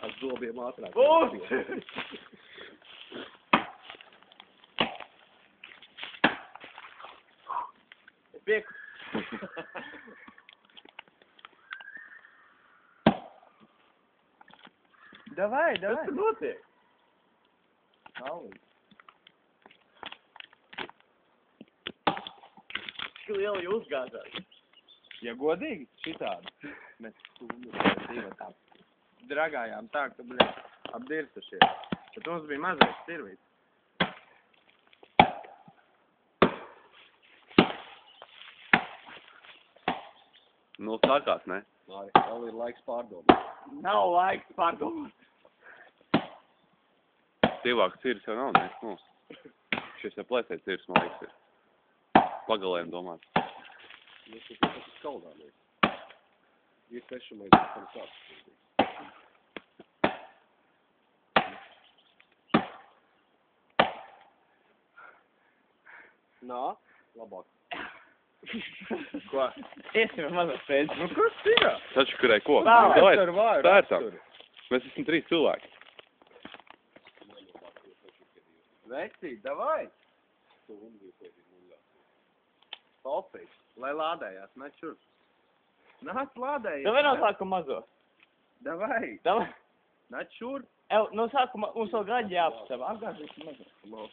Ar zobiem ātrāk. Būs! Piek. Davai, davai. Kas tur notiek? Nav. Cik liela jūs gāzāt? Ja godīgi, šitādi. Mēs stundu tā dragājām tā, ka, bļet, apdirsušies. Bet mums bija mazais sirvīts. Nu, sākās, ne? Māri, vēl ir laiks pārdomāt. Nav laiks pārdomāt. Tīvāks cirs jau nav, ne? Nu, šis jau plēsēt cirs, man liekas, ir. Pagalēm domāt. Mēs tas skaldāmies. Ir pešamais, tam sāks. Nā, labāk. Ko? Iesim mazās pēc. Nu, kas ir? Taču, kurai ko? Vāju, Pērtam. Mēs esam 3 cilvēki. Veci, davai. Popīt, lai lādējās, nāc šur. Nāc lādējies. Davai no sākuma mazo. Davai, Davai. nāc šur. No sākuma mums vēl gaļa jāapstāv. Apgāzīs mazo.